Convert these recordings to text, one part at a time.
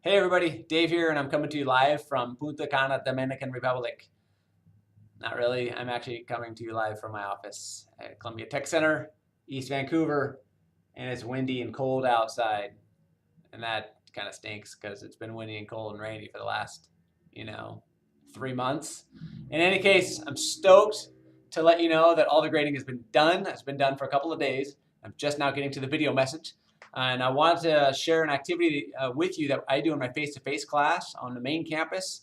Hey everybody, Dave here, and I'm coming to you live from Punta Cana, Dominican Republic. Not really, I'm actually coming to you live from my office at Columbia Tech Center, East Vancouver, and it's windy and cold outside. And that kind of stinks because it's been windy and cold and rainy for the last, you know, 3 months. In any case, I'm stoked to let you know that all the grading has been done. It's been done for a couple of days. I'm just now getting to the video message. And I want to share an activity with you that I do in my face-to-face class on the main campus.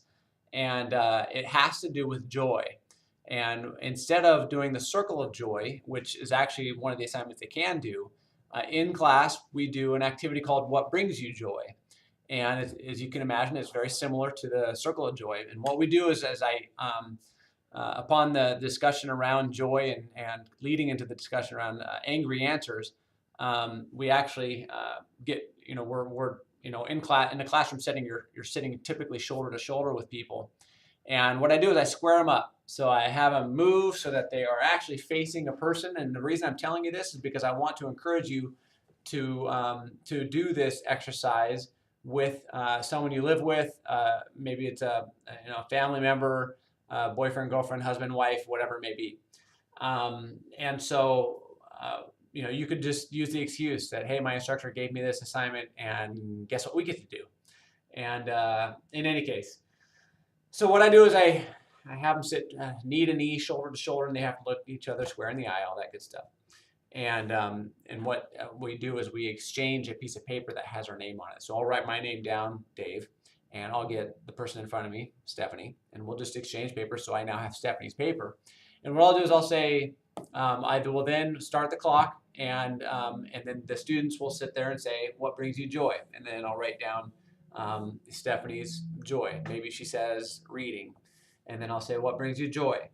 And it has to do with joy. And instead of doing the circle of joy, which is actually one of the assignments they can do, in class, we do an activity called What Brings You Joy. And as you can imagine, it's very similar to the Circle of Joy. And what we do is, upon the discussion around joy and leading into the discussion around angry answers, we actually get, we're in class, in the classroom setting, you're sitting typically shoulder to shoulder with people. And what I do is I square them up. So I have them move so that they are actually facing a person. And the reason I'm telling you this is because I want to encourage you to do this exercise with someone you live with. Maybe it's a family member, boyfriend, girlfriend, husband, wife, whatever it may be. And so you could just use the excuse that, hey, my instructor gave me this assignment, and guess what we get to do. And in any case, so what I do is I have them sit knee to knee, shoulder to shoulder, and they have to look each other square in the eye, all that good stuff. And what we do is we exchange a piece of paper that has our name on it. So I'll write my name down, Dave, and I'll get the person in front of me, Stephanie, and we'll just exchange paper. So I now have Stephanie's paper. And what I'll do is I'll say, I will then start the clock, and then the students will sit there and say, what brings you joy? And then I'll write down Stephanie's joy. Maybe she says reading. And then I'll say, what brings you joy?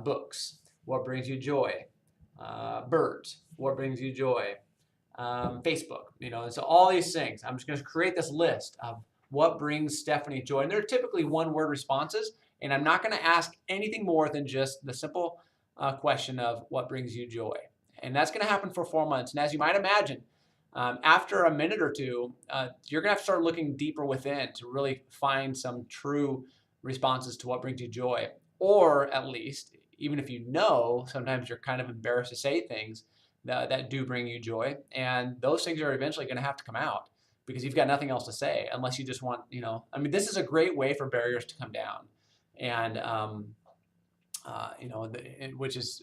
Books. What brings you joy? Birds. What brings you joy? Facebook. And so all these things, I'm just going to create this list of what brings Stephanie joy. And they're typically one-word responses. And I'm not going to ask anything more than just the simple question of what brings you joy. And that's going to happen for 4 months. And as you might imagine, after a minute or two, you're going to have to start looking deeper within to really find some true responses to what brings you joy. Or at least, even if you know, sometimes you're kind of embarrassed to say things that do bring you joy. And those things are eventually going to have to come out because you've got nothing else to say unless you just want, this is a great way for barriers to come down. And, which is,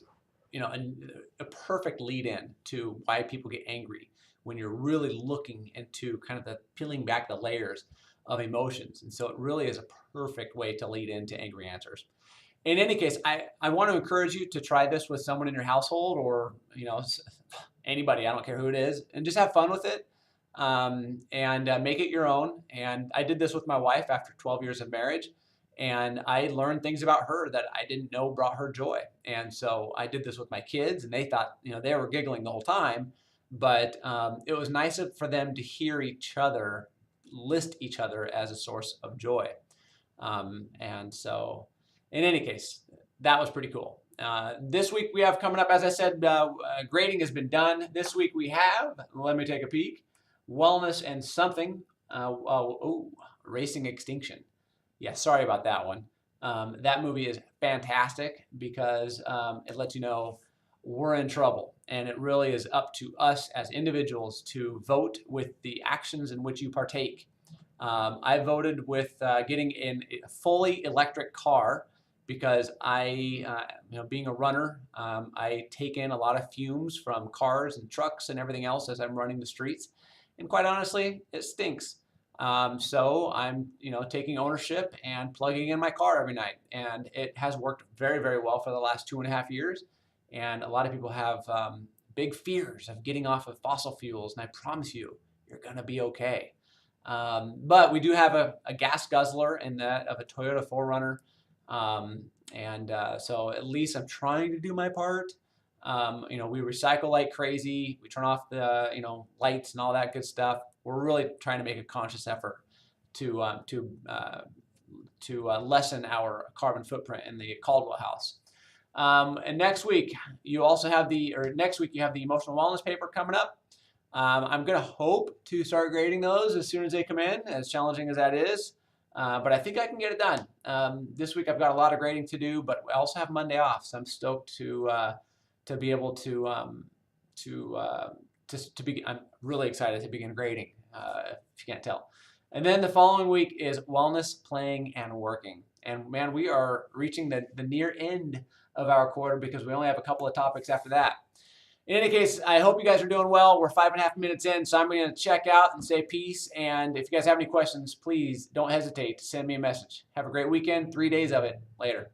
a perfect lead in to why people get angry when you're really looking into kind of the peeling back the layers of emotions. And so it really is a perfect way to lead into angry answers. In any case, I want to encourage you to try this with someone in your household or, anybody, I don't care who it is, and just have fun with it and make it your own. And I did this with my wife after 12 years of marriage. And I learned things about her that I didn't know brought her joy. And so I did this with my kids, and they thought, they were giggling the whole time. But it was nice for them to hear each other list each other as a source of joy. And so in any case, that was pretty cool. This week we have coming up, as I said, grading has been done. This week we have, let me take a peek, Wellness and Something, Racing Extinction. Yeah, sorry about that one. That movie is fantastic because it lets you know we're in trouble. And it really is up to us as individuals to vote with the actions in which you partake. I voted with getting in a fully electric car because being a runner, I take in a lot of fumes from cars and trucks and everything else as I'm running the streets. And quite honestly, it stinks. So I'm, taking ownership and plugging in my car every night. And it has worked very, very well for the last 2.5 years. And a lot of people have big fears of getting off of fossil fuels. And I promise you, you're going to be okay. But we do have a gas guzzler in that of a Toyota 4Runner. So at least I'm trying to do my part. We recycle like crazy. We turn off the, lights and all that good stuff. We're really trying to make a conscious effort to lessen our carbon footprint in the Caldwell house. And next week you have the emotional wellness paper coming up. I'm going to hope to start grading those as soon as they come in, as challenging as that is. But I think I can get it done. This week I've got a lot of grading to do, but I also have Monday off, so I'm stoked to be able to be. I'm really excited to begin grading. If you can't tell. And then the following week is wellness, playing, and working. And man, we are reaching the near end of our quarter because we only have a couple of topics after that. In any case, I hope you guys are doing well. We're 5.5 minutes in, so I'm going to check out and say peace. And if you guys have any questions, please don't hesitate to send me a message. Have a great weekend. 3 days of it. Later.